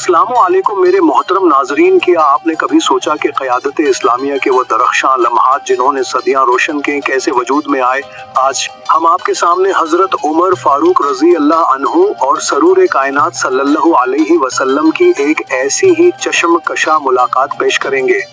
अस्सलामु अलैकुम मेरे मोहतरम नाजरीन, क्या आपने कभी सोचा कि क़यादत इस्लामिया के वो दरख्शां लम्हात जिन्होंने सदियां रोशन की कैसे वजूद में आए। आज हम आपके सामने हजरत उमर फारूक रजी अल्लाह अन्हु और सरूर कायनात सल्लल्लाहु अलैहि वसल्लम की एक ऐसी ही चश्मकशा मुलाकात पेश करेंगे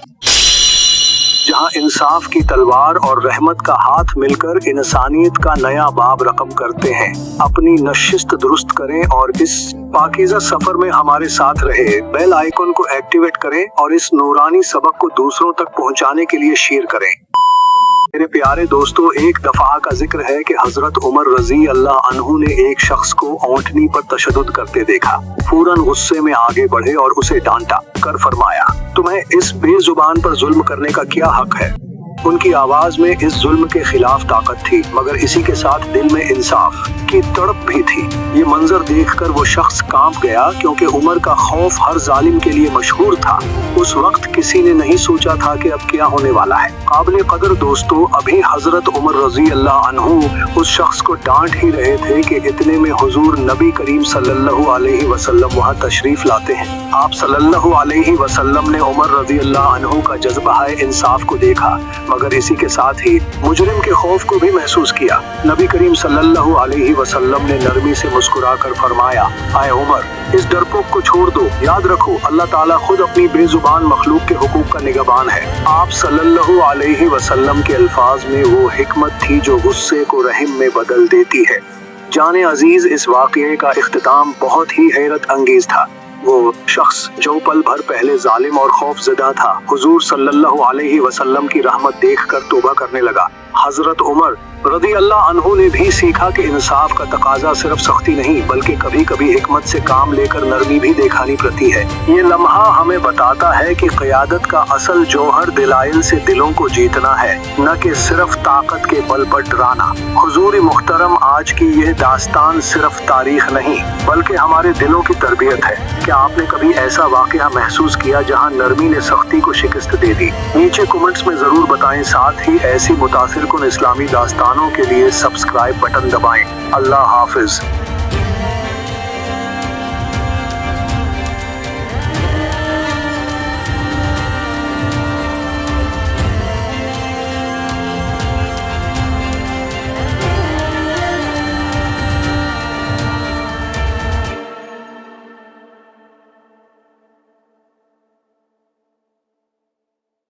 जहां इंसाफ की तलवार और रहमत का हाथ मिलकर इंसानियत का नया बाब रकम करते हैं। अपनी नशिस्त दुरुस्त करें और इस पाकीज़ा सफर में हमारे साथ रहे। बेल आइकन को एक्टिवेट करें और इस नूरानी सबक को दूसरों तक पहुंचाने के लिए शेयर करें। मेरे प्यारे दोस्तों, एक दफा का जिक्र है कि हजरत उमर रजी अल्लाह अन्हु ने एक शख्स को ऊंटनी पर तशद्दुद करते देखा। फौरन गुस्से में आगे बढ़े और उसे डांटा कर फरमाया, तुम्हें इस बेजुबान पर जुल्म करने का क्या हक है। उनकी आवाज में इस जुल्म के खिलाफ ताकत थी, मगर इसी के साथ दिल में इंसाफ की तड़प भी थी। ये मंजर देखकर वो शख्स कांप गया, क्योंकि उमर का खौफ हर जालिम के लिए मशहूर था। उस वक्त किसी ने नहीं सोचा था कि अब क्या होने वाला है। काबिल कदर दोस्तों, अभी हजरत उमर रजी अल्लाह अन्हु उस शख्स को डांट ही रहे थे कि इतने में हुजूर नबी करीम सल्लल्लाहु अलैहि वसल्लम वहाँ तशरीफ लाते हैं। आप सल्लल्लाहु अलैहि वसल्लम ने उमर रजी अल्लाह अन्हु का जज्बा इंसाफ को देखा, मगर इसी के साथ ही मुजरिम के खौफ को भी महसूस किया। नबी करीम सल्लल्लाहु अलैहि वसल्लम ने नरमी से मुस्कुराकर फरमाया, आए उमर, इस डरपोक को छोड़ दो। याद रखो, अल्लाह ताला खुद अपनी बेजुबान मखलूक के हुकूक का निगहबान है। आप सल्लल्लाहु अलैहि वसल्लम के अल्फाज में वो हिकमत थी जो गुस्से को रहम में बदल देती है। जाने अजीज, इस वाक़ये का इख्तिताम बहुत ही हैरत अंगेज था। वो शख्स जो पल भर पहले जालिम और खौफजदा था, हुजूर सल्लल्लाहु अलैहि वसल्लम की रहमत देखकर तौबा करने लगा। हजरत उमर रज़ी अल्लाह अन्हु ने भी सीखा कि इंसाफ का तकाजा सिर्फ सख्ती नहीं, बल्कि कभी कभी हिकमत से काम लेकर नरमी भी दिखानी पड़ती है। ये लम्हा हमें बताता है कि क़यादत का असल जौहर दिलाइल से दिलों को जीतना है, न कि सिर्फ ताकत के बल पर डराना। हुजूर मुहतरम, आज की यह दास्तान सिर्फ तारीख नहीं, बल्कि हमारे दिलों की तरबियत है। क्या आपने कभी ऐसा वाक़या महसूस किया जहां नरमी ने सख्ती को शिकस्त दे दी? नीचे कमेंट्स में जरूर बताएं। साथ ही ऐसी मुतासिरकुन इस्लामी दास्तानों के लिए सब्सक्राइब बटन दबाएं। अल्लाह हाफिज।